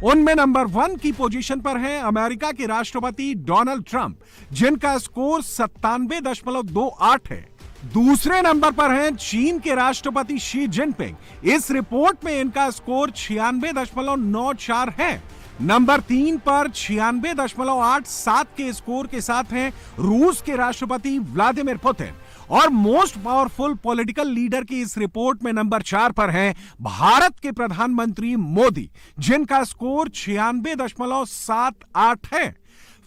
उनमें नंबर 1 की पोजीशन पर हैं अमेरिका के राष्ट्रपति डोनाल्ड ट्रंप, जिनका स्कोर 97.28 है। दूसरे नंबर पर हैं चीन के राष्ट्रपति शी जिनपिंग। इस रिपोर्ट में इनका स्कोर 96.94 है। नंबर 3 पर 96.87 के स्कोर के साथ हैं रूस के राष्ट्रपति व्लादिमीर पुतिन। और मोस्ट पावरफुल पॉलिटिकल लीडर की इस रिपोर्ट में नंबर 4 पर हैं भारत के प्रधानमंत्री मोदी, जिनका स्कोर 96.78 है।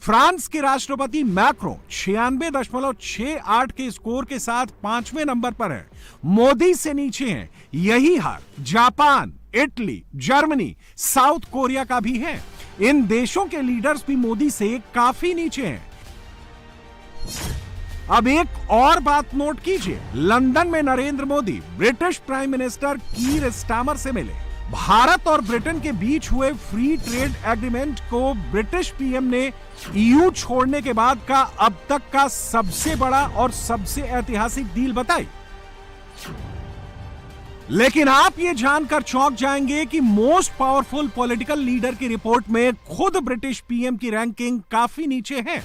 फ्रांस के राष्ट्रपति मैक्रो 96.68 के स्कोर के साथ 5वें नंबर पर है। मोदी से नीचे हैं यही हार Japan, Italy, Germany, south Korea का भी है। इन देशों के लीडर्स भी मोदी से काफी नीचे हैं। अब एक और बात नोट कीजिए, लंदन में Narendra Modi British prime minister Keir Starmer से मिले। भारत और ब्रिटेन के बीच हुए फ्री ट्रेड एग्रीमेंट को ब्रिटिश पीएम ने ईयू छोड़ने के बाद का अब तक का सबसे बड़ा और सबसे ऐतिहासिक डील बताई। लेकिन आप ये जानकर चौंक जाएंगे कि मोस्ट पावरफुल पॉलिटिकल लीडर की रिपोर्ट में खुद ब्रिटिश पीएम की रैंकिंग काफी नीचे है।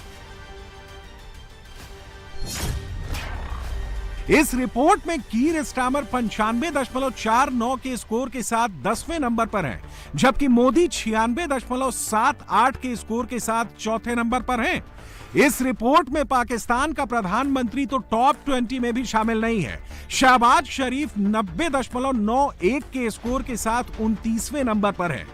इस रिपोर्ट में कीर स्टामर 95.49 के स्कोर के साथ 10वें नंबर पर हैं, जबकि मोदी 96.78 के स्कोर के साथ 4थे नंबर पर हैं। इस रिपोर्ट में पाकिस्तान का प्रधानमंत्री तो टॉप 20 में भी शामिल नहीं है। शहबाज शरीफ 90.91 के स्कोर के साथ 29वें नंबर पर है।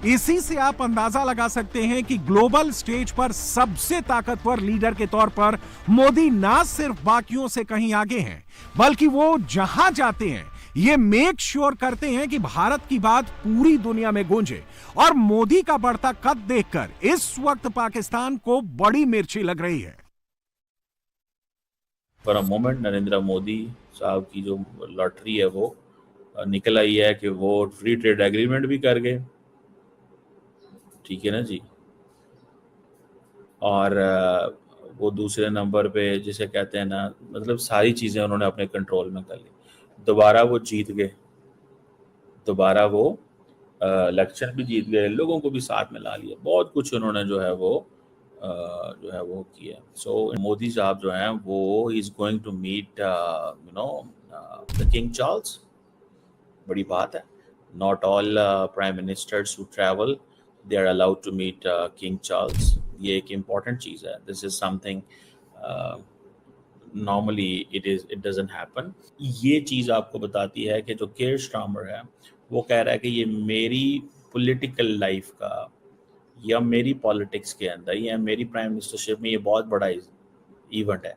इसी से आप अंदाजा लगा सकते हैं कि ग्लोबल स्टेज पर सबसे ताकतवर लीडर के तौर पर मोदी ना सिर्फ बाकियों से कहीं आगे हैं, बल्कि वो जहां जाते हैं ये मेक श्योर करते हैं कि भारत की बात पूरी दुनिया में गूंजे। और मोदी का बढ़ता कद देखकर इस वक्त पाकिस्तान को बड़ी मिर्ची लग रही है। For a moment Narendra Modi साहब की जो लॉटरी है वो निकल आई है कि वो फ्री ट्रेड एग्रीमेंट भी कर गए, ठीक है ना जी। और वो दूसरे नंबर पे जिसे कहते हैं ना, मतलब सारी चीज़ें उन्होंने अपने कंट्रोल में कर ली। दोबारा वो जीत गए, दोबारा वो इलेक्शन भी जीत गए, लोगों को भी साथ में ला लिया। बहुत कुछ उन्होंने जो है वो किया। सो मोदी साहब जो हैं वो is going to meet the king Charles. बड़ी बात है। Not all prime ministers who travel they are allowed to meet King Charles. ये एक important चीज़ है। This is something normally it doesn't happen. ये चीज़ आपको बताती है कि जो कीर स्टार्मर है वो कह रहा है कि ये मेरी पॉलिटिकल लाइफ का या मेरी पॉलिटिक्स के अंदर या मेरी प्राइम मिनिस्टरशिप में ये बहुत बड़ा इवेंट है।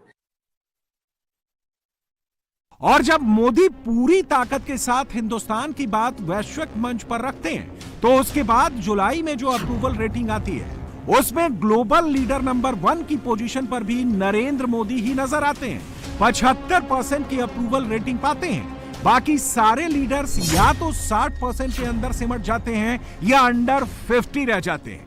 और जब मोदी पूरी ताकत के साथ हिंदुस्तान की बात वैश्विक मंच पर रखते हैं, तो उसके बाद जुलाई में जो अप्रूवल रेटिंग आती है उसमें ग्लोबल लीडर नंबर 1 की पोजीशन पर भी नरेंद्र मोदी ही नजर आते हैं। 75% की अप्रूवल रेटिंग पाते हैं। बाकी सारे लीडर्स या तो 60% के अंदर सिमट जाते हैं या अंडर 50 रह जाते हैं।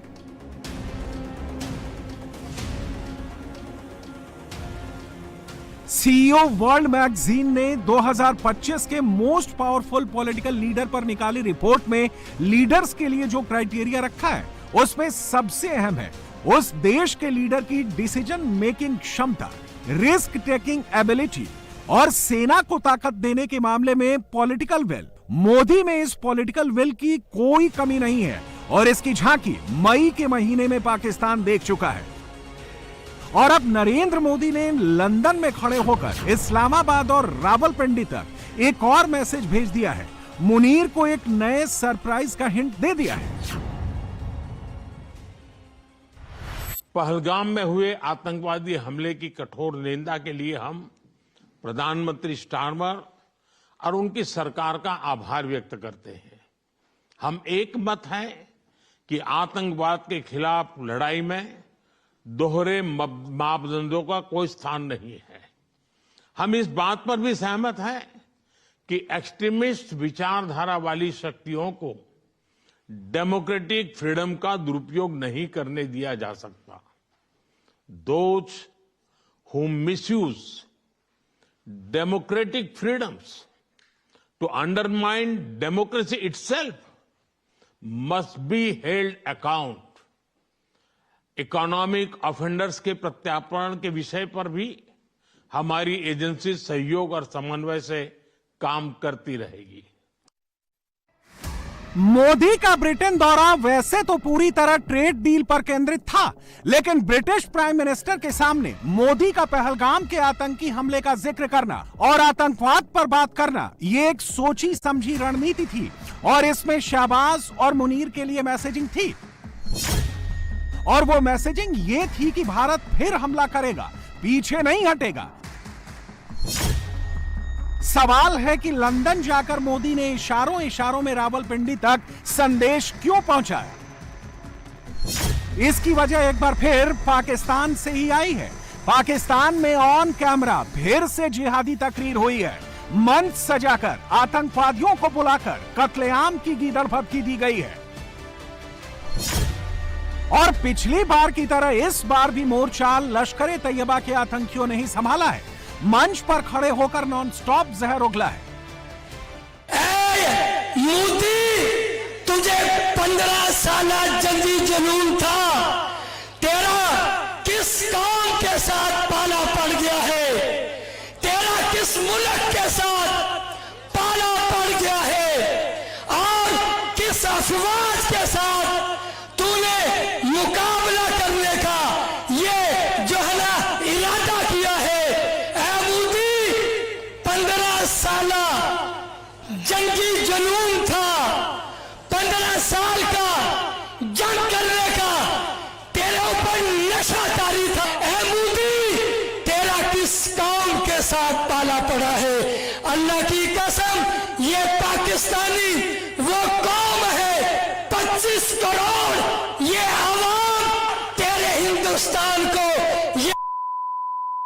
सीईओ वर्ल्ड मैगजीन ने 2025 के मोस्ट पावरफुल पॉलिटिकल लीडर पर निकाली रिपोर्ट में लीडर्स के लिए जो क्राइटेरिया रखा है उसमें सबसे अहम है उस देश के लीडर की डिसीजन मेकिंग क्षमता, रिस्क टेकिंग एबिलिटी और सेना को ताकत देने के मामले में पॉलिटिकल विल। मोदी में इस पॉलिटिकल विल की कोई कमी नहीं है और इसकी झांकी मई के महीने में पाकिस्तान देख चुका है। और अब नरेंद्र मोदी ने लंदन में खड़े होकर इस्लामाबाद और रावलपिंडी तक एक और मैसेज भेज दिया है। मुनीर को एक नए सरप्राइज का हिंट दे दिया है। पहलगाम में हुए आतंकवादी हमले की कठोर निंदा के लिए हम प्रधानमंत्री स्टार्मर और उनकी सरकार का आभार व्यक्त करते हैं। हम एक मत हैं कि आतंकवाद के खिलाफ लड़ाई में दोहरे मापदंडों का कोई स्थान नहीं है। हम इस बात पर भी सहमत हैं कि एक्सट्रीमिस्ट विचारधारा वाली शक्तियों को डेमोक्रेटिक फ्रीडम का दुरुपयोग नहीं करने दिया जा सकता। Those who misuse democratic freedoms to undermine democracy itself must be held account. Economic offenders के प्रत्यार्पण के विषय पर भी हमारी एजेंसी सहयोग और समन्वय से काम करती रहेगी। मोदी का ब्रिटेन दौरा वैसे तो पूरी तरह ट्रेड डील पर केंद्रित था, लेकिन ब्रिटिश प्राइम मिनिस्टर के सामने मोदी का पहलगाम के आतंकी हमले का जिक्र करना और आतंकवाद पर बात करना ये एक सोची समझी रणनीति थी और इसमें शहबाज और मुनीर के लिए मैसेजिंग थी। और वो मैसेजिंग ये थी कि भारत फिर हमला करेगा, पीछे नहीं हटेगा। सवाल है कि लंदन जाकर मोदी ने इशारों इशारों में रावलपिंडी तक संदेश क्यों पहुंचाया? इसकी वजह एक बार फिर पाकिस्तान से ही आई है। पाकिस्तान में ऑन कैमरा फिर से जिहादी तकरीर हुई है। मंच सजाकर आतंकवादियों को बुलाकर कत्लेआम की गीदड़ भभकी दी गई है। और पिछली बार की तरह इस बार भी मोर्चा लश्कर ए तैयबा के आतंकियों ने ही संभाला है। मंच पर खड़े होकर नॉन स्टॉप जहर उगला है। मोदी, तुझे 15 साल जंगी जुनून था, तेरा किस काम के साथ पाला पड़ गया है? तेरा किस मुल्क के साथ पाला पड़ गया है? और किस अफवाज के साथ तूने मुकाबला करने का ये जो है ना इरादा किया है? 15 साल जंगी जुनून था, 15 साल का जंग करने का तेरे ऊपर नशा तारी था। ऐ मोदी, तेरा किस कौम के साथ पाला पड़ा है? अल्लाह की कसम, ये पाकिस्तानी वो कौम है, 25 करोड़ ये आवाम तेरे हिंदुस्तान को ये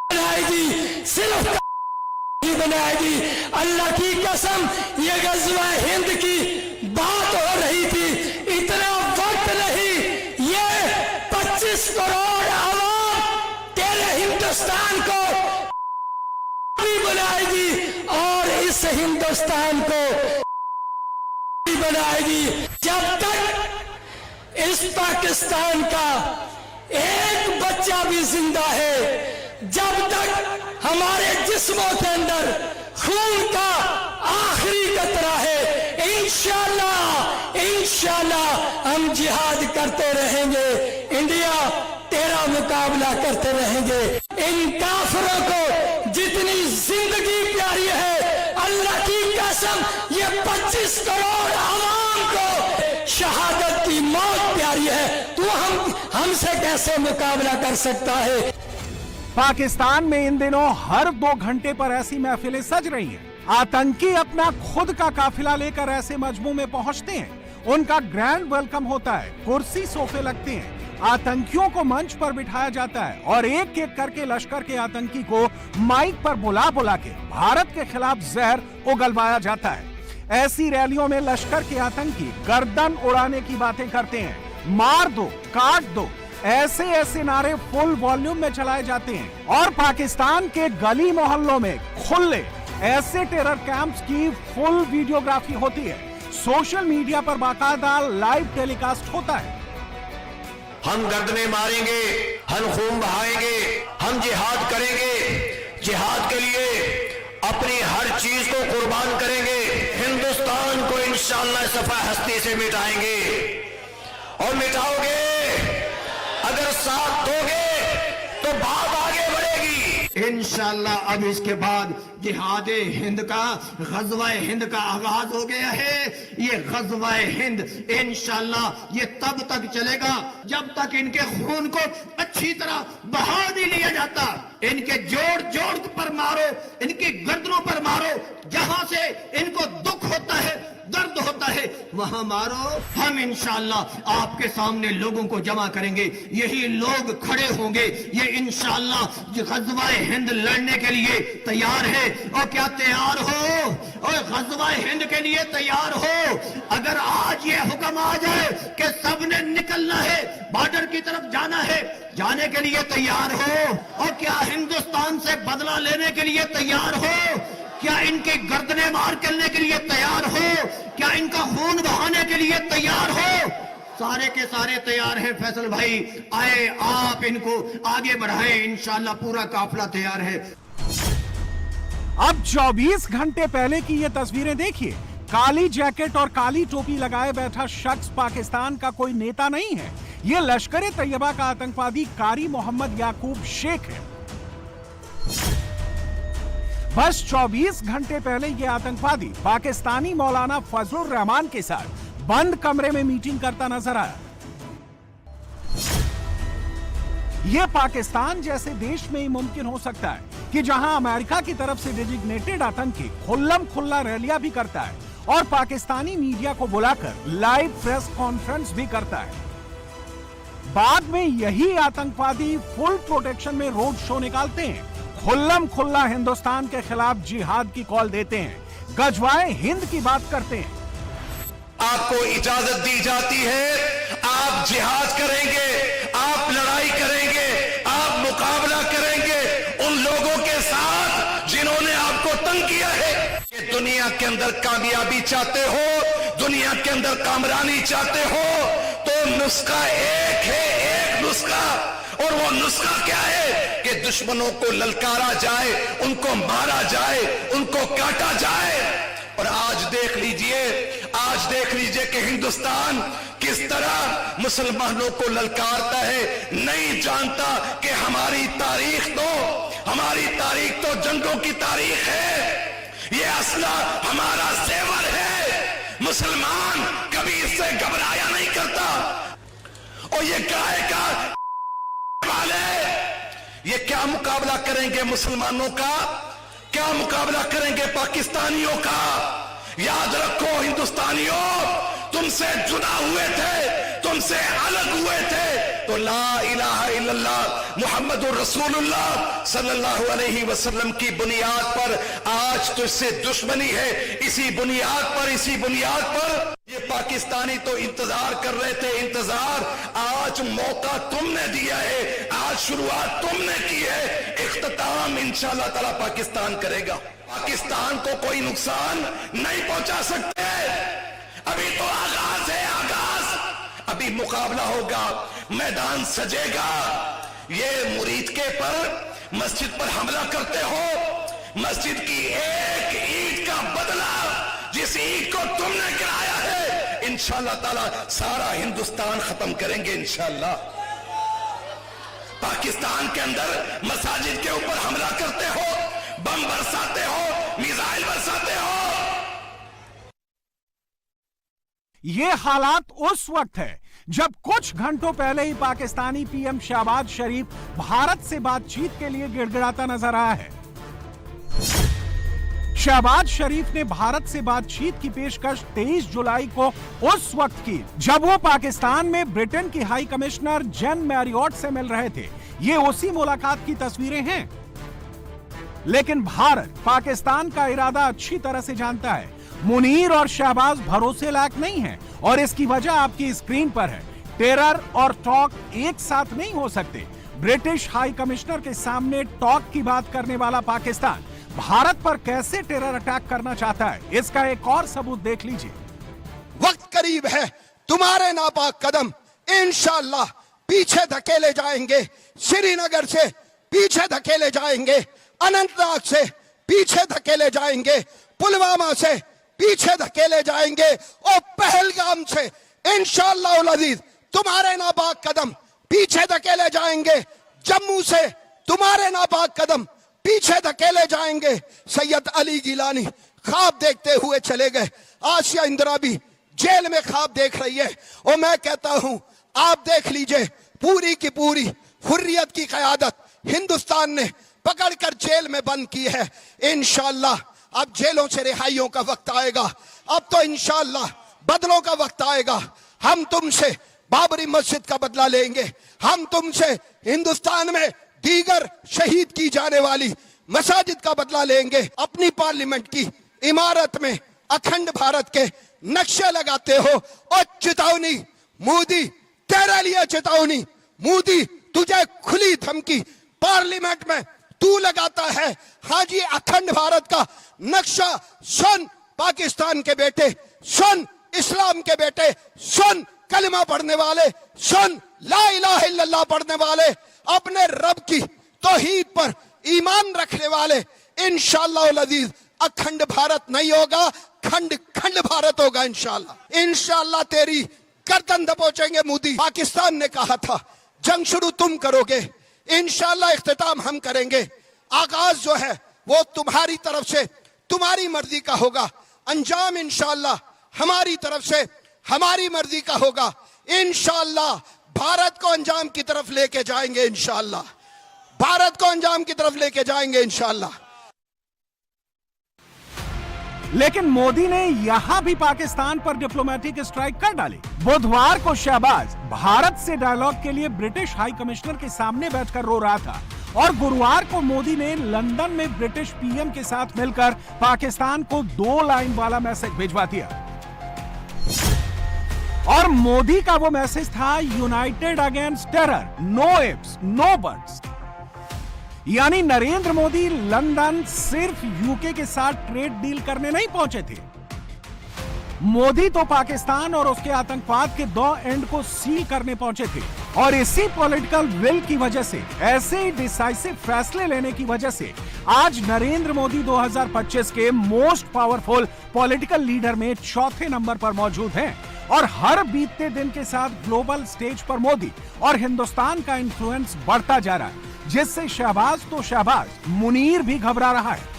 बनाएगी, सिर्फ बनाएगी। अल्लाह की कसम, ये गज़वा हिंद की बात हो रही थी, इतना वक्त नहीं, ये 25 करोड़ आवाम तेरे हिंदुस्तान को बनाएगी और इस हिंदुस्तान को बनाएगी। जब तक इस पाकिस्तान का एक बच्चा भी जिंदा है, जब तक हमारे जिस्मों के अंदर खून का आखिरी कतरा है, इंशाल्लाह इंशाल्लाह हम जिहाद करते रहेंगे। इंडिया तेरा मुकाबला करते रहेंगे। इन काफिरों को जितनी जिंदगी प्यारी है, अल्लाह की कसम, ये 25 करोड़ आवाम को शहादत की मौत प्यारी है। तू हमसे कैसे मुकाबला कर सकता है? पाकिस्तान में इन दिनों हर 2 घंटे पर ऐसी महफिलें सज रही हैं। आतंकी अपना खुद का काफिला लेकर ऐसे मजमू में पहुंचते हैं, उनका ग्रैंड वेलकम होता है, कुर्सी सोफे लगते हैं, आतंकियों को मंच पर बिठाया जाता है और एक एक करके लश्कर के आतंकी को माइक पर बुला बुला के भारत के खिलाफ जहर उगलवाया जाता है। ऐसी रैलियों में लश्कर के आतंकी गर्दन उड़ाने की बातें करते हैं, मार दो, काट दो, ऐसे ऐसे नारे फुल वॉल्यूम में चलाए जाते हैं। और पाकिस्तान के गली मोहल्लों में खुले ऐसे टेरर कैंप्स की फुल वीडियोग्राफी होती है, सोशल मीडिया पर बाकायदा लाइव टेलीकास्ट होता है। हम गर्दनें मारेंगे, हम खून बहाएंगे, हम जिहाद करेंगे, जिहाद के लिए अपनी हर चीज को कुर्बान करेंगे, हिंदुस्तान को इंशाअल्लाह सफा हस्ती से मिटाएंगे। और मिटाओगे, अगर साथ दोगे तो बात आगे बढ़ेगी इंशाअल्लाह। अब इसके बाद जिहादे हिंद का, गज़वाए हिंद का आगाज हो गया है। ये गज़वाए हिंद इंशाअल्लाह ये तब तक चलेगा जब तक इनके खून को अच्छी तरह बहा नहीं लिया जाता। इनके जोड़ जोड़ पर मारो, इनकी गर्दनों पर मारो, जहां से इनको दुख होता है, दर्द होता है, वहां मारो। हम इंशाअल्लाह आपके सामने लोगों को जमा करेंगे, यही लोग खड़े होंगे। ये इंशाअल्लाह गज़वाए हिंद लड़ने के लिए तैयार है। और क्या तैयार हो? और गज़वाए हिंद के लिए तैयार हो? अगर आज ये हुक्म आ जाए कि सबने निकलना है, बॉर्डर की तरफ जाना है, जाने के लिए तैयार हो? और क्या हिंदुस्तान से बदला लेने के लिए तैयार हो? क्या इनके गर्दने मार करने के लिए तैयार हो? क्या इनका खून बहाने के लिए तैयार हो? सारे के सारे तैयार हैं फैसल भाई। आए आप इनको आगे बढ़ाएं, इंशाल्लाह पूरा काफिला तैयार है। अब 24 घंटे पहले की ये तस्वीरें देखिए। काली जैकेट और काली टोपी लगाए बैठा शख्स पाकिस्तान का कोई नेता नहीं है। ये लश्कर ए तैयबा का आतंकवादी कारी मोहम्मद याकूब शेख है। बस 24 घंटे पहले ये आतंकवादी पाकिस्तानी मौलाना फजलुर रहमान के साथ बंद कमरे में मीटिंग करता नजर आया। यह पाकिस्तान जैसे देश में ही मुमकिन हो सकता है कि जहां अमेरिका की तरफ से डेजिग्नेटेड आतंकी खुल्लम खुल्ला रैलियां भी करता है और पाकिस्तानी मीडिया को बुलाकर लाइव प्रेस कॉन्फ्रेंस भी करता है। बाद में यही आतंकवादी फुल प्रोटेक्शन में रोड शो निकालते हैं, खुल्लम खुल्ला हिंदुस्तान के खिलाफ जिहाद की कॉल देते हैं, गजवाए हिंद की बात करते हैं। आपको इजाजत दी जाती है, आप जिहाद करेंगे, आप लड़ाई करेंगे, आप मुकाबला करेंगे उन लोगों के साथ जिन्होंने आपको तंग किया है। कि दुनिया के अंदर कामयाबी चाहते हो, दुनिया के अंदर कामरानी चाहते हो, तो नुस्खा एक है, एक नुस्खा। और वो नुस्खा क्या है कि दुश्मनों को ललकारा जाए, उनको मारा जाए, उनको काटा जाए। और आज देख लीजिए कि हिंदुस्तान किस तरह मुसलमानों को ललकारता है। नहीं जानता कि हमारी तारीख तो जंगों की तारीख है। ये असला हमारा जेवर है। मुसलमान कभी इससे घबराया नहीं करता। और ये गाय का वाले ये क्या मुकाबला करेंगे मुसलमानों का, क्या मुकाबला करेंगे पाकिस्तानियों का। याद रखो हिंदुस्तानियों, तुमसे जुदा हुए थे, तुमसे अलग हुए थे, तो ला इलाहा इल्लल्लाह मुहम्मदुर रसूलुल्लाह सल्लल्लाहु अलैहि वसल्लम की बुनियाद पर आज तुझसे दुश्मनी है। इसी बुनियाद पर ये पाकिस्तानी तो इंतजार कर रहे थे, इंतजार। आज मौका तुमने दिया है, आज शुरुआत तुमने की है, इख्तिताम इंशाअल्लाह ताला पाकिस्तान करेगा। पाकिस्तान को कोई नुकसान नहीं पहुंचा सकते। अभी तो आगाज है, आगाज। अभी मुकाबला होगा, मैदान सजेगा। ये मुरीद के पर मस्जिद पर हमला करते हो, मस्जिद की एक ईंट का बदला जिस ईंट को तुमने गिराया है, इंशाअल्लाह ताला सारा हिंदुस्तान खत्म करेंगे इंशाअल्लाह। पाकिस्तान के अंदर मसाजिद के ऊपर हमला करते हो, बम बरसाते हो, मिसाइल बरसाते हो। ये हालात उस वक्त है जब कुछ घंटों पहले ही पाकिस्तानी पीएम शहबाज शरीफ भारत से बातचीत के लिए गिड़गिड़ाता नजर आया है। शहबाज शरीफ ने भारत से बातचीत की पेशकश 23 जुलाई को उस वक्त की जब वो पाकिस्तान में ब्रिटेन की हाई कमिश्नर जेन मैरियट से मिल रहे थे। ये उसी मुलाकात की तस्वीरें हैं। लेकिन भारत पाकिस्तान का इरादा अच्छी तरह से जानता है। मुनीर और शहबाज भरोसे लायक नहीं है और इसकी वजह आपकी स्क्रीन पर है। टेरर और टॉक एक साथ नहीं हो सकते। ब्रिटिश हाई कमिश्नर के सामने टॉक की बात करने वाला पाकिस्तान भारत पर कैसे टेरर अटैक करना चाहता है, इसका एक और सबूत देख लीजिए। वक्त करीब है, तुम्हारे नापाक कदम इंशाअल्लाह पीछे धकेले जाएंगे। श्रीनगर से पीछे धकेले जाएंगे, अनंतनाग से पीछे धकेले जाएंगे, पुलवामा से पीछे धकेले जाएंगे और पहलगाम से इंशाअल्लाह उल अजीज तुम्हारे नापाक कदम पीछे धकेले जाएंगे। जम्मू से तुम्हारे नापाक कदम पीछे धकेले जाएंगे। सैयद अली गिलानी ख्वाब देखते हुए चले गए, आसिया इंदिरा भी जेल में ख्वाब देख रही है। और मैं कहता हूं आप देख लीजिए, पूरी की पूरी हुर्रियत की क़यादत हिंदुस्तान ने पकड़कर जेल में बंद की है। इंशाअल्लाह अब जेलों से रिहाइयों का वक्त आएगा। अब तो इंशाअल्लाह बदलों का वक्त आएगा। हम तुमसे बाबरी मस्जिद का बदला लेंगे, हम तुमसे हिंदुस्तान में दीगर शहीद की जाने वाली मसाजिद का बदला लेंगे। अपनी पार्लियामेंट की इमारत में अखंड भारत के नक्शे लगाते हो और चेतावनी मोदी, तेरे लिए चेतावनी मोदी, तुझे खुली धमकी। पार्लियामेंट में तू लगाता है। हाजी अखंड भारत का नक्शा सुन पाकिस्तान के बेटे, सुन इस्लाम के बेटे, सुन कलिमा पढ़ने वाले, सुन ला इलाहा इल्लल्लाह पढ़ने वाले, अपने रब की तौहीद पर ईमान रखने वाले। इंशाअल्लाह अजीज अखंड भारत नहीं होगा, खंड खंड भारत होगा इंशाअल्लाह। इंशाअल्लाह तेरी गर्दन दबोचेंगे मोदी। पाकिस्तान ने कहा था जंग शुरू तुम करोगे, इंशाअल्लाह इख्तिताम हम करेंगे। आगाज जो है वो तुम्हारी तरफ से तुम्हारी मर्जी का होगा, अंजाम इंशाअल्लाह हमारी तरफ से हमारी मर्जी का होगा। इंशाअल्लाह भारत को अंजाम की तरफ लेके जाएंगे, इंशाअल्लाह भारत को अंजाम की तरफ लेके जाएंगे इंशाअल्लाह। लेकिन मोदी ने यहां भी पाकिस्तान पर डिप्लोमेटिक स्ट्राइक कर डाली। बुधवार को शहबाज भारत से डायलॉग के लिए ब्रिटिश हाई कमिश्नर के सामने बैठकर रो रहा था और गुरुवार को मोदी ने लंदन में ब्रिटिश पीएम के साथ मिलकर पाकिस्तान को 2 लाइन वाला मैसेज भिजवा दिया। और मोदी का वो मैसेज था united against terror, no ifs no buts. यानी नरेंद्र मोदी लंदन सिर्फ यूके के साथ ट्रेड डील करने नहीं पहुंचे थे, मोदी तो पाकिस्तान और उसके आतंकवाद के 2 एंड को सील करने पहुंचे थे। और इसी पॉलिटिकल विल की वजह से, ऐसे डिसाइसिव फैसले लेने की वजह से आज नरेंद्र मोदी 2025 के मोस्ट पावरफुल पॉलिटिकल लीडर में 4थे नंबर पर मौजूद हैं। और हर बीतते दिन के साथ ग्लोबल स्टेज पर मोदी और हिंदुस्तान का इन्फ्लुएंस बढ़ता जा रहा है, जिससे शहबाज तो शहबाज मुनीर भी घबरा रहा है।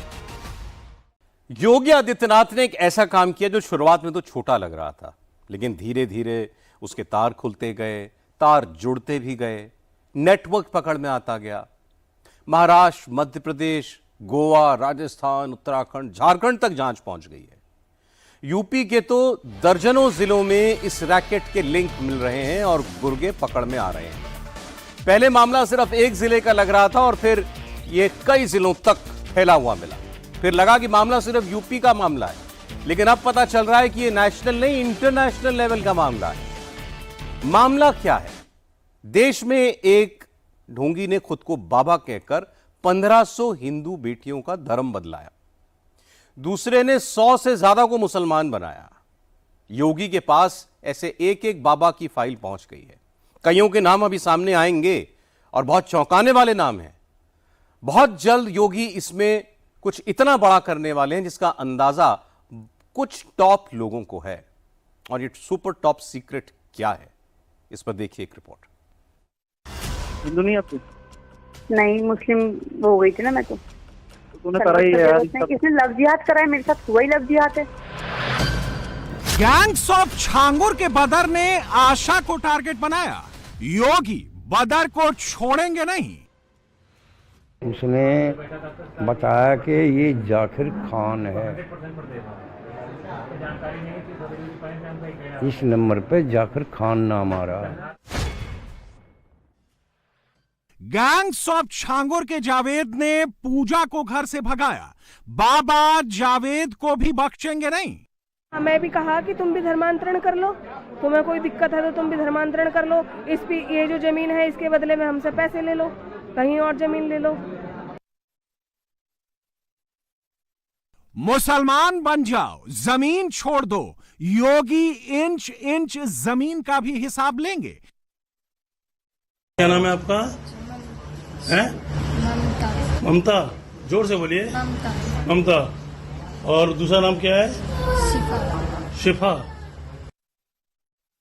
योगी आदित्यनाथ ने एक ऐसा काम किया जो शुरुआत में तो छोटा लग रहा था, लेकिन धीरे धीरे उसके तार खुलते गए, तार जुड़ते भी गए, नेटवर्क पकड़ में आता गया। महाराष्ट्र, मध्य प्रदेश, गोवा, राजस्थान, उत्तराखंड, झारखंड तक जांच पहुंच गई है। यूपी के तो दर्जनों जिलों में इस रैकेट के लिंक मिल रहे हैं और गुर्गे पकड़ में आ रहे हैं। पहले मामला सिर्फ एक जिले का लग रहा था और फिर ये कई जिलों तक फैला हुआ मिला। फिर लगा कि मामला सिर्फ यूपी का मामला है, लेकिन अब पता चल रहा है कि ये नेशनल नहीं, इंटरनेशनल लेवल का मामला है। मामला क्या है? देश में एक ढोंगी ने खुद को बाबा कहकर 1500 हिंदू बेटियों का धर्म बदलाया, दूसरे ने 100 से ज्यादा को मुसलमान बनाया। योगी के पास ऐसे एक एक बाबा की फाइल पहुंच गई है। कईयों के नाम अभी सामने आएंगे और बहुत चौंकाने वाले नाम हैं। बहुत जल्द योगी इसमें कुछ इतना बड़ा करने वाले हैं जिसका अंदाजा कुछ टॉप लोगों को है। और ये सुपर टॉप सीक्रेट क्या है, इस पर देखिए एक रिपोर्ट। हिंदू नहीं आपकी? नहीं, मुस्लिम हो गई थी ना मैं तो। तूने करा ही है यार। किसने लव जिहाद करा है? मेरे साथ हुआ ही लव जिहाद है। गैंग्स ऑफ छांगुर के बदर ने आशा को टारगेट बनाया। योगी बदर को छोड़ेंगे नहीं। उसने बताया कि ये जाकिर खान है, इस नंबर पे जाकिर खान नाम आ रहा है। गैंग्स ऑफ छांगुर के जावेद ने पूजा को घर से भगाया। बाबा जावेद को भी बख्शेंगे नहीं। मैं भी कहा कि तुम भी धर्मांतरण कर लो, तुम्हें कोई दिक्कत है तो तुम भी धर्मांतरण कर लो। ये जो जमीन है इसके बदले में हमसे पैसे ले लो, कहीं और जमीन ले लो। मुसलमान बन जाओ, जमीन छोड़ दो। योगी इंच इंच जमीन का भी हिसाब लेंगे। क्या नाम है आपका? हैं? ममता। जोर से बोलिए। ममता। और दूसरा नाम क्या है? शिफा।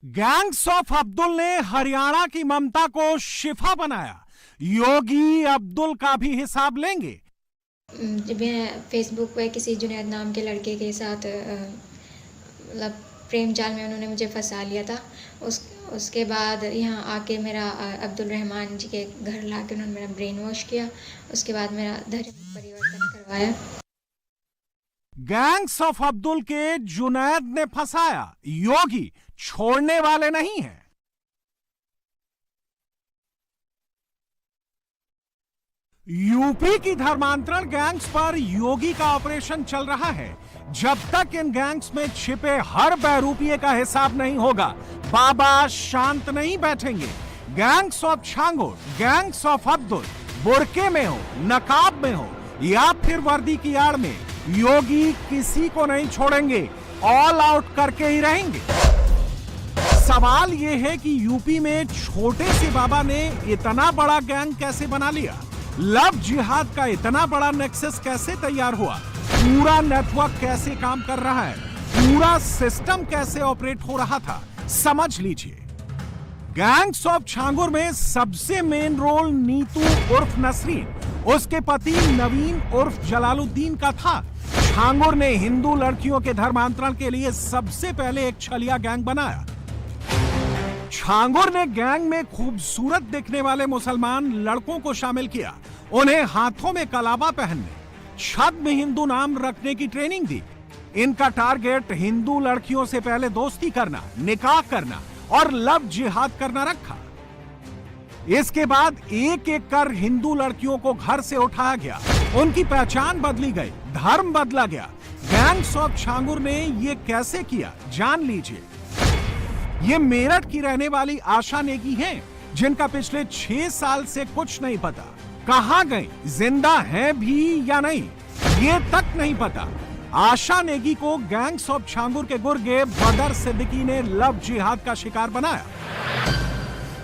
गैंग्स ऑफ अब्दुल ने हरियाणा की ममता को शिफा बनाया। योगी अब्दुल का भी हिसाब लेंगे। फेसबुक पे किसी जुनैद नाम के लड़के के साथ मतलब प्रेम जाल में उन्होंने मुझे फंसा लिया था। उसके बाद यहाँ आके मेरा अब्दुल रहमान जी के घर लाके उन्होंने मेरा ब्रेन वॉश किया। उसके बाद मेरा धर्म परिवर्तन करवाया। गैंग्स ऑफ अब्दुल के जुनैद ने फंसाया। योगी छोड़ने वाले नहीं हैं। यूपी की धर्मांतरण गैंग्स पर योगी का ऑपरेशन चल रहा है। जब तक इन गैंग्स में छिपे हर बहरूपिये का हिसाब नहीं होगा, बाबा शांत नहीं बैठेंगे। Gangs of Chhangur, gangs of Abdul, बुरके में हो, नकाब में हो या फिर वर्दी की आड़ में, योगी किसी को नहीं छोड़ेंगे, ऑल आउट करके ही रहेंगे। सवाल यह है कि यूपी में छोटे से बाबा ने इतना बड़ा गैंग कैसे बना लिया? लव जिहाद का इतना बड़ा नेक्सस कैसे तैयार हुआ? पूरा नेटवर्क कैसे काम कर रहा है? पूरा सिस्टम कैसे ऑपरेट हो रहा था? समझ लीजिए। गैंग्स ऑफ छांगुर में सबसे मेन रोल नीतू उर्फ नसरीन, उसके पति नवीन उर्फ जलालुद्दीन का था। छांगुर ने हिंदू लड़कियों के धर्मांतरण के लिए सबसे पहले एक छलिया गैंग बनाया। छांगुर ने गैंग में खूबसूरत दिखने वाले मुसलमान लड़कों को शामिल किया, उन्हें हाथों में कलाबा पहनने, छत में हिंदू नाम रखने की ट्रेनिंग दी। इनका टारगेट हिंदू लड़कियों से पहले दोस्ती करना, निकाह करना और लव जिहाद करना रखा। इसके बाद एक एक कर हिंदू लड़कियों को घर से उठाया गया, उनकी पहचान बदली गई, धर्म बदला गया। गैंग्स ऑफ छांगुर ने ये कैसे किया, जान लीजिए। ये मेरठ की रहने वाली आशा नेगी हैं, जिनका पिछले 6 साल से कुछ नहीं पता। कहां गई, जिंदा हैं भी या नहीं, ये तक नहीं पता। आशा नेगी को गैंग्स ऑफ छांगुर के गुर्गे बदर सिद्दीकी ने लव जिहाद का शिकार बनाया।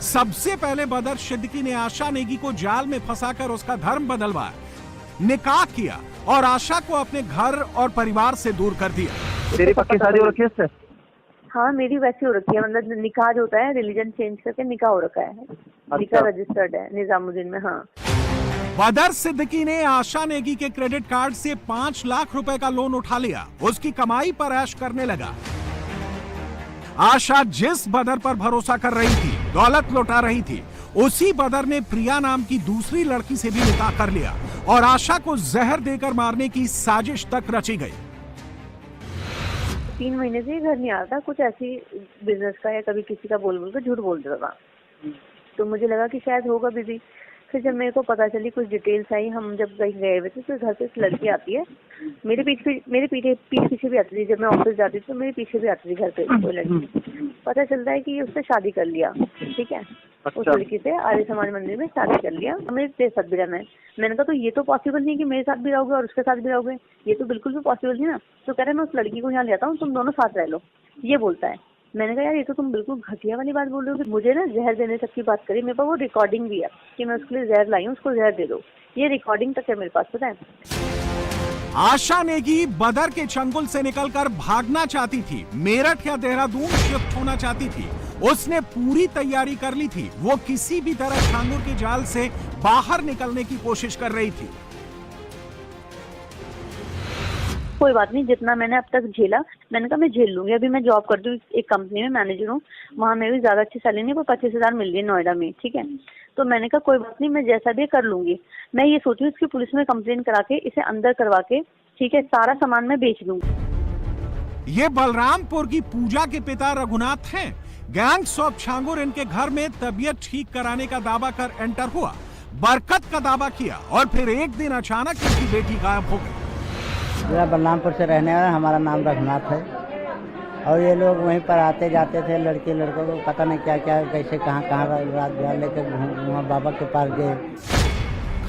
सबसे पहले बदर सिद्दीकी ने आशा नेगी को जाल में फंसाकर उसका धर्म बदलवाया, निकाह किया और आशा को अपने घर और परिवार से दूर कर दिया। तेरी पक्की शादी हो रखी है इससे? हाँ, मेरी वैसी हो रखी है, मतलब निकाह जो होता है रिलीजन चेंज करके निकाह हो रखा है। निकाह रजिस्टर्ड है निजामुद्दीन में। हाँ, बदर सिद्दीकी ने आशा नेगी के क्रेडिट कार्ड से 5 लाख रुपए का लोन उठा लिया, उसकी कमाई पर ऐश करने लगा। आशा जिस बदर पर भरोसा कर रही थी, दौलत लुटा रही थी, उसी बदर ने प्रिया नाम की दूसरी लड़की से भी निकाह कर लिया और आशा को जहर देकर मारने की साजिश तक रची गई। 3 महीने से घर नहीं आ रहा था, कुछ ऐसी बिजनेस का या कभी किसी का बोल के झूठ बोल देता था। तो मुझे लगा कि शायद होगा बिजी। फिर जब मेरे को पता चली, कुछ डिटेल्स आई, हम जब कहीं गए हुए थे तो घर से एक लड़की आती है, मेरे पीठ पीछे भी आती थी। जब मैं ऑफिस जाती थी तो मेरे पीछे भी आती थी घर पे कोई लड़की। पता चलता है कि उसने शादी कर लिया, ठीक है। उस लड़की से आर्य समाज मंदिर में शादी कर लिया, हमें तेरे साथ भी रहना है। मैंने कहा तो ये तो पॉसिबल नहीं कि मेरे साथ भी रहोगे और उसके साथ भी रहोगे, ये तो बिल्कुल भी पॉसिबल नहीं ना। तो कह रहे मैं उस लड़की को यहाँ ले आता हूँ, तुम दोनों साथ रह लो, ये बोलता है। मैंने कहा यार ये तो तुम बिल्कुल घटिया वाली बात बोल रहे हो। मुझे ना जहर देने तक की बात करी, मेरे पास वो रिकॉर्डिंग भी है कि मैं उसके लिए जहर लाई हूँ, उसको जहर दे दो, ये रिकॉर्डिंग तक है मेरे पास, पता है। आशा नेगी बदर के चंगुल से निकलकर भागना चाहती थी, मेरठ या देहरादून शिफ्ट होना चाहती थी। उसने पूरी तैयारी कर ली थी, वो किसी भी तरह छांगुर के जाल से बाहर निकलने की कोशिश कर रही थी। कोई बात नहीं, जितना मैंने अब तक झेला, मैंने कहा मैं झेल लूंगी। अभी मैं जॉब करती हूँ एक कंपनी में, मैनेजर हूँ वहाँ। में भी ज्यादा अच्छी सैलरी नहीं, वो 25,000 मिल रही है नोएडा में, ठीक है। तो मैंने कहा कोई बात नहीं, मैं जैसा भी कर लूंगी। मैं ये सोची इसकी पुलिस में कंप्लेन करा के इसे अंदर करवा के, ठीक है, सारा सामान मैं बेच दूंगी। ये बलरामपुर की पूजा के पिता रघुनाथ हैं। गैंग्स ऑफ छांगुर इनके घर में तबीयत ठीक कराने का दावा कर एंटर हुआ, बरकत का दावा किया और फिर एक दिन अचानक इनकी बेटी गायब हो गई। मेरा बलरामपुर से रहने वाला, हमारा नाम रघुनाथ है और ये लोग वहीं पर आते जाते थे, लड़के लड़कों को पता नहीं क्या क्या कैसे कहाँ रात बिहार लेकर वहाँ बाबा के पास गए।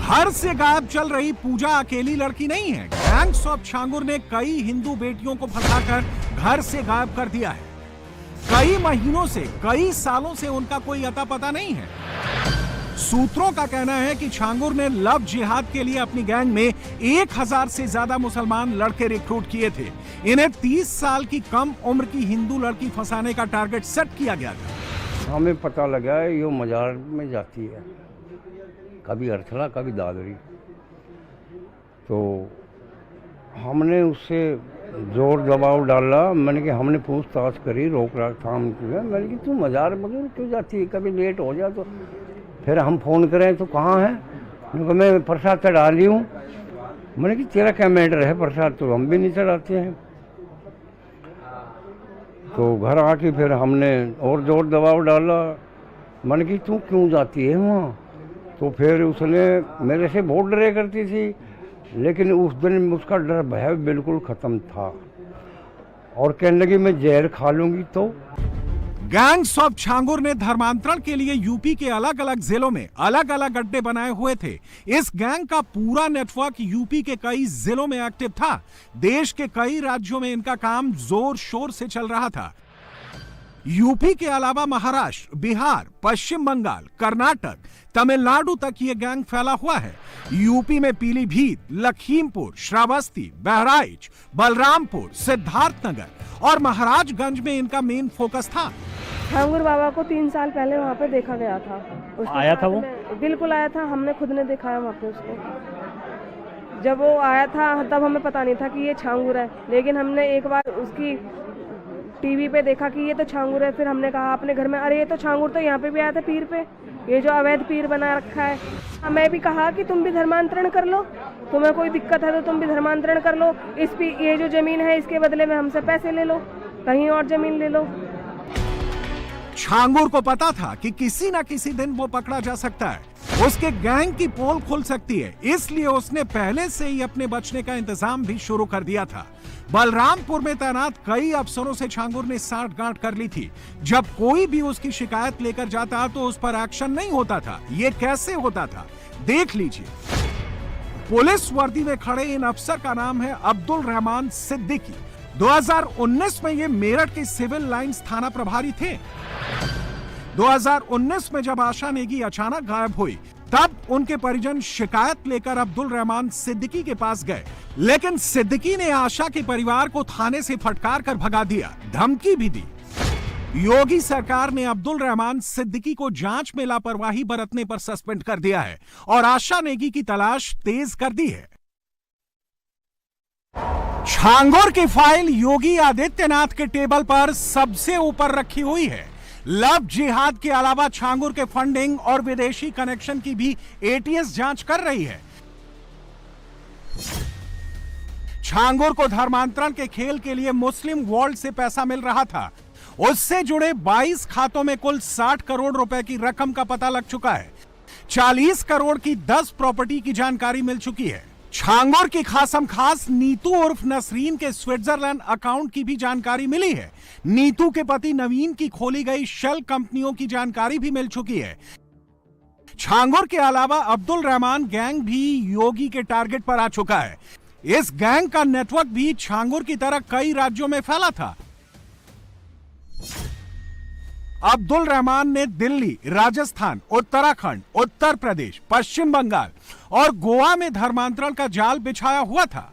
घर से गायब चल रही पूजा अकेली लड़की नहीं है। गैंग्स ऑफ छांगुर ने कई हिंदू बेटियों को फंसाकर घर से गायब कर दिया है। कई महीनों से, कई सालों से उनका कोई अता पता नहीं है। सूत्रों का कहना है कि छांगुर ने लव जिहाद के लिए अपनी गैंग में 1000 से ज्यादा मुसलमान लड़के रिक्रूट किए थे। इन्हें 30 साल की कम उम्र की हिंदू लड़की फंसाने का टारगेट सेट किया गया था। हमें पता लगा ये मजार में जाती है, कभी अरथला कभी दादरी। तो हमने उससे जोर दबाव डाला। मैंने कि हमने पूछताछ करी, रोक रोकथाम किया। मैंने कि तू मजार में क्यों जाती है, कभी लेट हो जाए तो। फिर हम फ़ोन करें तो कहाँ है, मैं प्रसाद चढ़ा ली हूँ। मैंने कि तेरा क्या मैटर है, प्रसाद तो हम भी नहीं चढ़ाते हैं। तो घर आके फिर हमने और जोर दबाव डाला। मैंने कि तू क्यों जाती है वहाँ। तो फिर उसने मेरे से बहुत डरे करती थी, लेकिन उस दिन उसका डर भय बिल्कुल ख़त्म था और कहने लगी मैं जहर खा लूँगी। तो गैंग्स ऑफ छांगुर ने धर्मांतरण के लिए यूपी के अलग अलग जिलों में अलग अलग अड्डे बनाए हुए थे। इस गैंग का पूरा नेटवर्क यूपी के कई जिलों में एक्टिव था। देश के कई राज्यों में इनका काम जोर शोर से चल रहा था। यूपी के अलावा महाराष्ट्र, बिहार, पश्चिम बंगाल, कर्नाटक, तमिलनाडु तक ये गैंग फैला हुआ है। यूपी में पीलीभीत, लखीमपुर, श्रावस्ती, बहराइच, बलरामपुर, सिद्धार्थनगर और महाराजगंज में इनका मेन फोकस था। छांगुर बाबा को 3 साल पहले वहाँ पे देखा गया था। आया था वो? बिल्कुल आया था, हमने खुद ने देखा है वहाँ पे उसको। जब वो आया था तब हमें पता नहीं था कि ये छांगुर है, लेकिन हमने एक बार उसकी टीवी पे देखा कि ये तो छांगुर है। फिर हमने कहा अपने घर में, अरे ये तो छांगुर तो यहाँ पे भी आया था पीर पे, ये जो अवैध पीर बना रखा है। मैं भी कहा कि तुम भी धर्मांतरण कर लो, तुम्हें कोई दिक्कत है तो तुम भी धर्मांतरण कर लो। ये जो जमीन है इसके बदले में हमसे पैसे ले लो, कहीं और जमीन ले लो। छांगुर को पता था कि किसी न किसी दिन वो पकड़ा जा सकता है, उसके गैंग की पोल खुल सकती है, इसलिए उसने पहले से ही अपने बचने का इंतजाम भी शुरू कर दिया था। बलरामपुर में तैनात कई अफसरों से छांगुर ने साठगांठ कर ली थी। जब कोई भी उसकी शिकायत लेकर जाता तो उस पर एक्शन नहीं होता था। ये कैसे होता था, देख लीजिए। पुलिस वर्दी में खड़े इन अफसर का नाम है अब्दुल रहमान सिद्दीकी। 2019 में ये मेरठ के सिविल लाइंस थाना प्रभारी थे। 2019 में जब आशा नेगी अचानक गायब हुई, तब उनके परिजन शिकायत लेकर अब्दुल रहमान सिद्दीकी के पास गए, लेकिन सिद्दीकी ने आशा के परिवार को थाने से फटकार कर भगा दिया, धमकी भी दी। योगी सरकार ने अब्दुल रहमान सिद्दीकी को जांच में लापरवाही बरतने पर सस्पेंड कर दिया है और आशा नेगी की तलाश तेज कर दी है। छांगुर की फाइल योगी आदित्यनाथ के टेबल पर सबसे ऊपर रखी हुई है। लव जिहाद के अलावा छांगुर के फंडिंग और विदेशी कनेक्शन की भी एटीएस जांच कर रही है। छांगुर को धर्मांतरण के खेल के लिए मुस्लिम वर्ल्ड से पैसा मिल रहा था। उससे जुड़े 22 खातों में कुल 60 करोड़ रुपए की रकम का पता लग चुका है। 40 करोड़ की 10 प्रॉपर्टी की जानकारी मिल चुकी है। छांगुर की खासम खास नीतू उर्फ नसरीन के स्विट्जरलैंड अकाउंट की भी जानकारी मिली है। नीतू के पति नवीन की खोली गई शेल कंपनियों की जानकारी भी मिल चुकी है। छांगुर के अलावा अब्दुल रहमान गैंग भी योगी के टारगेट पर आ चुका है। इस गैंग का नेटवर्क भी छांगुर की तरह कई राज्यों में फैला था। अब्दुल रहमान ने दिल्ली, राजस्थान, उत्तराखंड, उत्तर प्रदेश, पश्चिम बंगाल और गोवा में धर्मांतरण का जाल बिछाया हुआ था।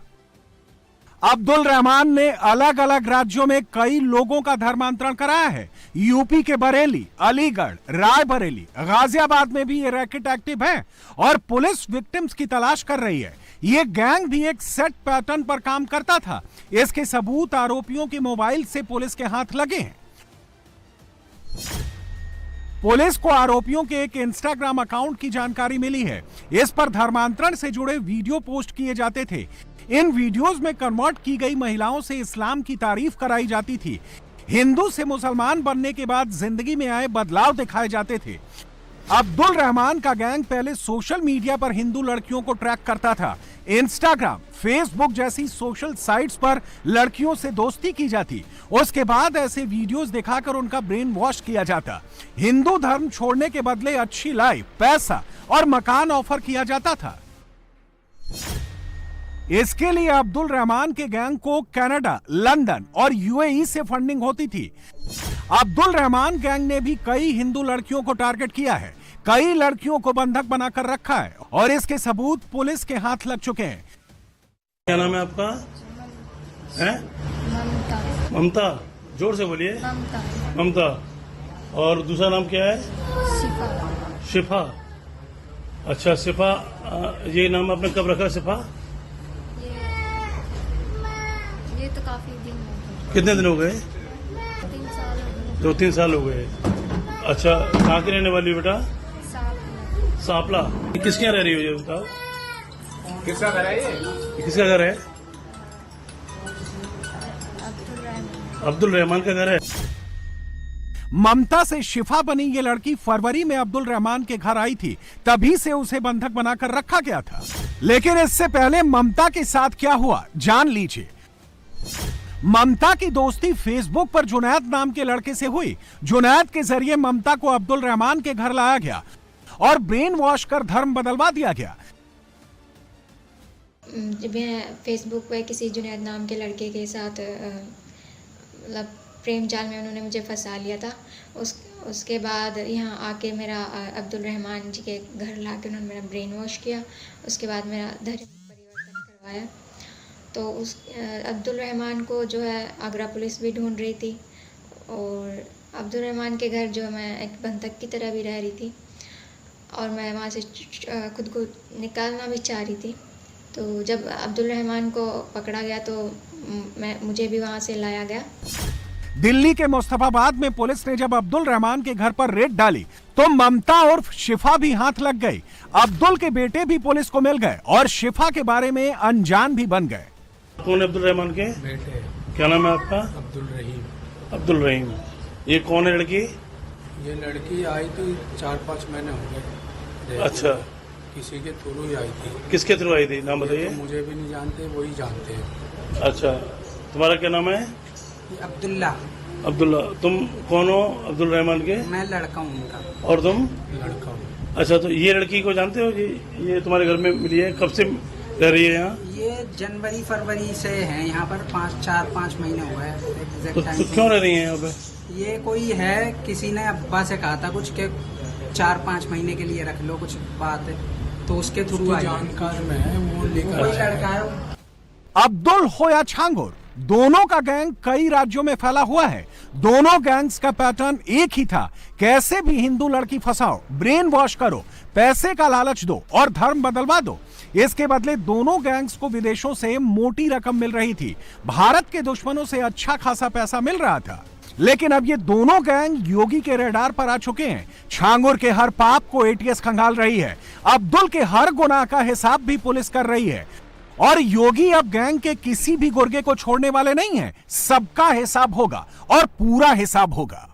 अब्दुल रहमान ने अलग अलग राज्यों में कई लोगों का धर्मांतरण कराया है। यूपी के बरेली, अलीगढ़, रायबरेली, गाजियाबाद में भी ये रैकेट एक्टिव है और पुलिस विक्टिम्स की तलाश कर रही है। ये गैंग भी एक सेट पैटर्न पर काम करता था। इसके सबूत आरोपियों के मोबाइल से पुलिस के हाथ लगे हैं। पुलिस को आरोपियों के एक इंस्टाग्राम अकाउंट की जानकारी मिली है। इस पर धर्मांतरण से जुड़े वीडियो पोस्ट किए जाते थे। इन वीडियोस में कन्वर्ट की गई महिलाओं से इस्लाम की तारीफ कराई जाती थी। हिंदू से मुसलमान बनने के बाद जिंदगी में आए बदलाव दिखाए जाते थे। अब्दुल रहमान का गैंग पहले सोशल मीडिया पर हिंदू लड़कियों को ट्रैक करता था। इंस्टाग्राम, फेसबुक जैसी सोशल साइट्स पर लड़कियों से दोस्ती की जाती। उसके बाद ऐसे वीडियोस दिखाकर उनका ब्रेन वॉश किया जाता। हिंदू धर्म छोड़ने के बदले अच्छी लाइफ, पैसा और मकान ऑफर किया जाता था। इसके लिए अब्दुल रहमान के गैंग को कनाडा, लंदन और यूएई से फंडिंग होती थी। अब्दुल रहमान गैंग ने भी कई हिंदू लड़कियों को टारगेट किया है। कई लड़कियों को बंधक बनाकर रखा है और इसके सबूत पुलिस के हाथ लग चुके हैं। क्या नाम है आपका? है ममता। ममता, जोर से बोलिए। ममता। ममता। और दूसरा नाम क्या है? शिफा। शिफा। अच्छा शिफा, ये नाम आपने कब रखा शिफा? ये तो काफी दिन हो गए। कितने दिन हो गए? 3 साल हो गए। 2-3 साल हो गए। अच्छा, कहाँ की रहने वाली हो बेटा? सांपला। किसके यहाँ रह रही हो ये बताओ? किसका घर है ये? किसका घर है? अब्दुल रहमान का घर है। ममता से शिफा बनी ये लड़की फरवरी में अब्दुल रहमान के घर आई थी, तभी से उसे बंधक बनाकर रखा गया था। लेकिन इससे पहले ममता के साथ क्या हुआ, जान लीजिए। ममता की दोस्ती फेसबुक पर जुनैद नाम के लड़के से हुई। जुनैद के जरिए ममता को अब्दुल रहमान के घर लाया गया और ब्रेन वॉश कर धर्म बदलवा दिया गया। मैं फेसबुक पे किसी जुनैद नाम के लड़के के साथ मतलब प्रेम जाल में उन्होंने मुझे फंसा लिया था। उसके बाद यहाँ आके मेरा अब्दुल रहमान जी के घर लाके उन्होंने मेरा ब्रेन वॉश किया। उसके बाद मेरा धर्म परिवर्तन करवाया। तो उस अब्दुल रहमान को जो है आगरा पुलिस भी ढूंढ रही थी और अब्दुल रहमान के घर जो मैं एक बंधक की तरह भी रह रही थी और मैं वहाँ से खुद को निकालना भी चाह रही थी। तो जब अब्दुल रहमान को पकड़ा गया तो मुझे भी वहाँ से लाया गया। दिल्ली के मुस्तफाबाद में पुलिस ने जब अब्दुल रहमान के घर पर रेड डाली तो ममता और शिफा भी हाथ लग गई। अब्दुल के बेटे भी पुलिस को मिल गए और शिफा के बारे में अनजान भी बन गए। कौन है अब्दुल रहमान के बेटे? क्या नाम है आपका? अब्दुल रहीम। अब्दुल रहीम। ये कौन है लड़की? ये लड़की आई थी 4-5 महीने हो गए। अच्छा, किसी के थ्रू ही आई थी। किसके थ्रू आई थी? नाम बताइए। तो मुझे भी नहीं जानते, वही जानते हैं। अच्छा, तुम्हारा क्या नाम है? अब्दुल्ला। अब्दुल्ला। तुम कौन हो अब्दुल रहमान के? मैं लड़का हूँ उनका। और तुम? लड़का हूँ। अच्छा, तो ये लड़की को जानते हो? ये तुम्हारे घर में मिली है? कब से रह रही है यहाँ? ये जनवरी फरवरी से है यहाँ पर, 4-5 महीने हुए हैं। तो क्यों रह रही है यहाँ पे? ये कोई है, किसी ने अब्बा से कहा था कुछ के 4-5 महीने के लिए रख लो, कुछ बात है तो उसके थ्रू जानकार में है, वो लेकर कोई लड़का है। अब्दुल हो या छांगुर, दोनों का गैंग कई राज्यों में फैला हुआ है। दोनों गैंग्स का पैटर्न एक ही था, कैसे भी हिंदू लड़की फंसाओ, ब्रेन वॉश करो, पैसे का लालच दो और धर्म बदलवा दो। इसके बदले दोनों गैंग्स को विदेशों से मोटी रकम मिल रही थी। भारत के दुश्मनों से अच्छा खासा पैसा मिल रहा था। लेकिन अब ये दोनों गैंग योगी के रडार पर आ चुके हैं। छांगुर के हर पाप को एटीएस खंगाल रही है, अब्दुल के हर गुनाह का हिसाब भी पुलिस कर रही है और योगी अब गैंग के किसी भी गुर्गे को छोड़ने वाले नहीं हैं। सबका हिसाब होगा और पूरा हिसाब होगा।